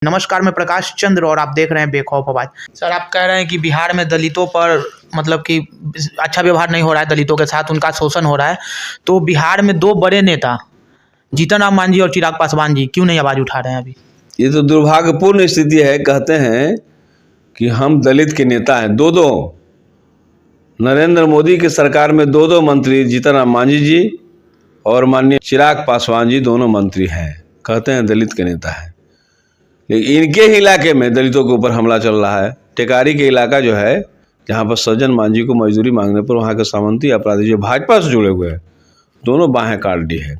नमस्कार, मैं प्रकाश चंद्र और आप देख रहे हैं बेखौफ आवाज। सर, आप कह रहे हैं कि बिहार में दलितों पर मतलब कि अच्छा व्यवहार नहीं हो रहा है, दलितों के साथ उनका शोषण हो रहा है। तो बिहार में दो बड़े नेता जीतन राम मांझी और चिराग पासवान जी क्यों नहीं आवाज उठा रहे हैं अभी? ये तो दुर्भाग्यपूर्ण स्थिति है। कहते हैं कि हम दलित के नेता हैं। दो नरेंद्र मोदी की सरकार में दो मंत्री जीतन राम मांझी जी और माननीय चिराग पासवान जी दोनों मंत्री हैं। कहते हैं दलित के नेता हैं, लेकिन इनके ही इलाके में दलितों के ऊपर हमला चल रहा है। टेकारी के इलाका जो है, जहाँ पर सज्जन मांझी को मजदूरी मांगने पर वहाँ के सामंती अपराधी जो भाजपा से जुड़े हुए हैं, दोनों बाहें काट दी है।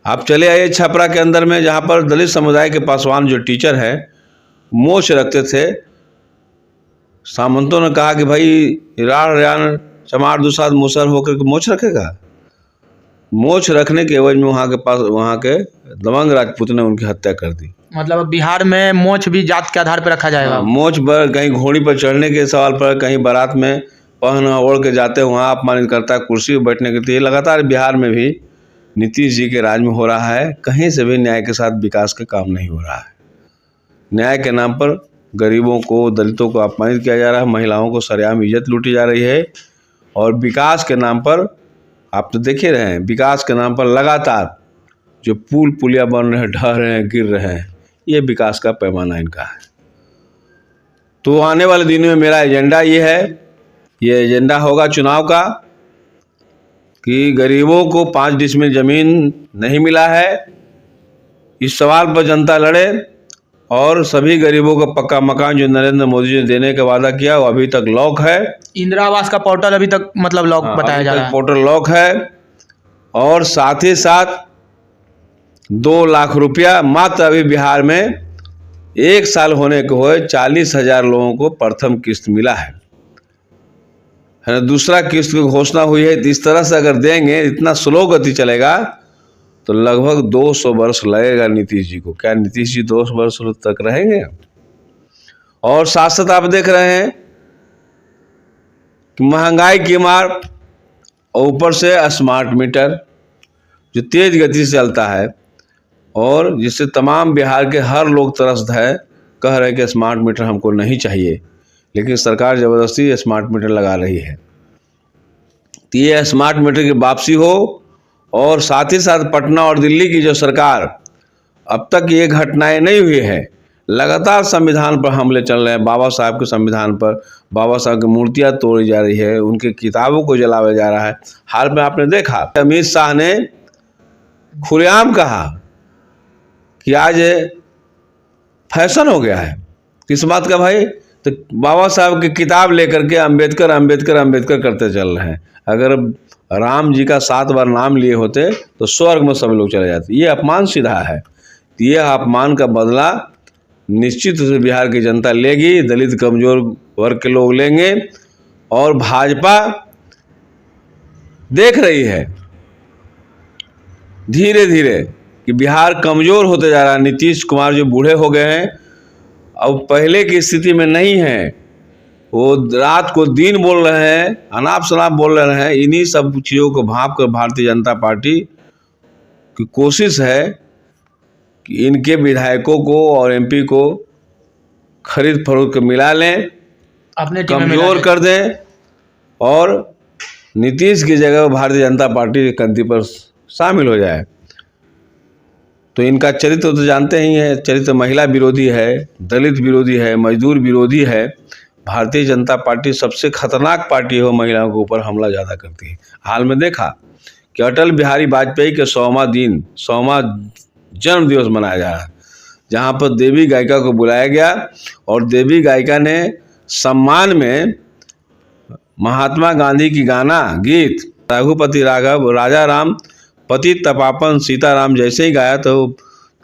आप चले आइए छपरा के अंदर में, जहाँ पर दलित समुदाय के पासवान जो टीचर है मोच रखते थे। सामंतों ने कहा कि भाई राण रयान चमार दुसाद मुसर होकर के मोच रखेगा। मोच रखने के एवज में वहाँ के दबंग राजपूत ने उनकी हत्या कर दी। मतलब अब बिहार में मोच भी जात के आधार पर रखा जाएगा? मोच पर कहीं घोड़ी पर चढ़ने के सवाल पर, कहीं बारात में पहन ओढ़ के जाते वहाँ अपमानित करता है, कुर्सी पर बैठने के लिए। लगातार बिहार में भी नीतीश जी के राज में हो रहा है। कहीं से भी न्याय के साथ विकास का काम नहीं हो रहा है। न्याय के नाम पर गरीबों को, दलितों को अपमानित किया जा रहा है, महिलाओं को सरेआम इज्जत लूटी जा रही है। और विकास के नाम पर आप तो देख ही रहे हैं, विकास के नाम पर लगातार जो पुल पुलिया बन रहे हैं, ढह रहे हैं, गिर रहे हैं। ये विकास का पैमाना इनका है। तो आने वाले दिनों में मेरा एजेंडा ये है, ये एजेंडा होगा चुनाव का, कि गरीबों को 5 डिसमिल जमीन नहीं मिला है। इस सवाल पर जनता लड़े और सभी गरीबों को पक्का मकान जो नरेंद्र मोदी जी ने देने का वादा किया वो अभी तक लॉक है। इंदिरा आवास का पोर्टल अभी तक मतलब लॉक बताया जा रहा है। पोर्टल लॉक है। और साथ ही साथ 2 लाख रुपया मात्र अभी बिहार में 1 साल होने को हुए 40,000 लोगों को प्रथम किस्त मिला है। दूसरा किस्त की घोषणा हुई है। इस तरह से अगर देंगे, इतना स्लो गति चलेगा तो लगभग 200 वर्ष लगेगा नीतीश जी को। क्या नीतीश जी 200 वर्ष तक रहेंगे? और साथ साथ आप देख रहे हैं कि महंगाई की मार और ऊपर से स्मार्ट मीटर जो तेज गति से चलता है और जिससे तमाम बिहार के हर लोग त्रस्त है, कह रहे हैं कि स्मार्ट मीटर हमको नहीं चाहिए, लेकिन सरकार ज़बरदस्ती स्मार्ट मीटर लगा रही है। तो ये स्मार्ट मीटर की वापसी हो। और साथ ही साथ पटना और दिल्ली की जो सरकार, अब तक ये घटनाएं नहीं हुई है। लगातार संविधान पर हमले चल रहे हैं, बाबा साहब के संविधान पर। बाबा साहब की मूर्तियां तोड़ी जा रही है, उनकी किताबों को जलाया जा रहा है। हाल में आपने देखा अमित शाह ने खुलेआम कहा कि आज फैशन हो गया है। किस बात का भाई? तो बाबा साहब की किताब लेकर के अम्बेडकर अम्बेडकर अम्बेडकर करते चल रहे हैं। अगर राम जी का 7 बार नाम लिए होते तो स्वर्ग में सब लोग चले जाते। ये अपमान सीधा है। ये अपमान का बदला निश्चित रूप से बिहार की जनता लेगी, दलित कमजोर वर्ग के लोग लेंगे। और भाजपा देख रही है धीरे धीरे कि बिहार कमजोर होते जा रहा है। नीतीश कुमार जो बूढ़े हो गए हैं, अब पहले की स्थिति में नहीं है। वो रात को दिन बोल रहे हैं, अनाप शनाप बोल रहे हैं। इन्हीं सब चीज़ों को भांप कर भारतीय जनता पार्टी की कोशिश है कि इनके विधायकों को और एमपी को खरीद फरोख्त मिला लें, अपने कमजोर कर दें और नीतीश की जगह भारतीय जनता पार्टी के कंधे पर शामिल हो जाए। तो इनका चरित्र तो जानते ही हैं। चरित्र महिला विरोधी है, दलित विरोधी है, मजदूर विरोधी है। भारतीय जनता पार्टी सबसे खतरनाक पार्टी है, वो महिलाओं के ऊपर हमला ज़्यादा करती है। हाल में देखा कि अटल बिहारी वाजपेयी के 100वां जन्म दिवस मनाया जा रहा है, जहाँ पर देवी गायिका को बुलाया गया और देवी गायिका ने सम्मान में महात्मा गांधी की गीत रघुपति राघव राजा राम पति तपापन सीताराम जैसे ही गाया तो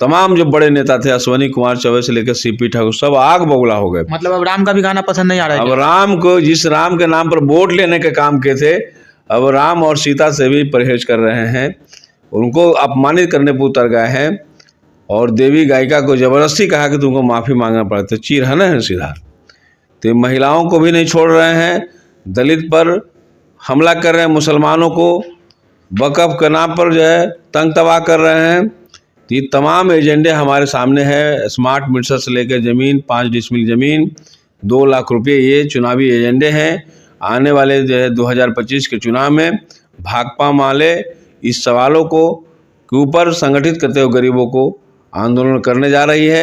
तमाम जो बड़े नेता थे, अश्वनी कुमार चौबे से लेकर सीपी ठाकुर, सब आग बबूला हो गए। मतलब अब राम का भी गाना पसंद नहीं आ रहा है? अब राम को, जिस राम के नाम पर वोट लेने के काम किए थे, अब राम और सीता से भी परहेज कर रहे हैं। उनको अपमानित करने पर उतर गए हैं और देवी गायिका को जबरदस्ती कहा कि तुमको माफ़ी मांगना पड़ा। तो चीरहना है सीधा। तो महिलाओं को भी नहीं छोड़ रहे हैं, दलित पर हमला कर रहे हैं, मुसलमानों को वक़्फ़ के नाम पर जो है तंग तबाह कर रहे हैं। तो ये तमाम एजेंडे हमारे सामने है। स्मार्ट मीटर से लेकर ज़मीन, 5 डिसमिल ज़मीन, 2 लाख रुपये, ये चुनावी एजेंडे हैं। आने वाले जो है 2025 के चुनाव में भाकपा माले इस सवालों को के ऊपर संगठित करते हुए गरीबों को आंदोलन करने जा रही है।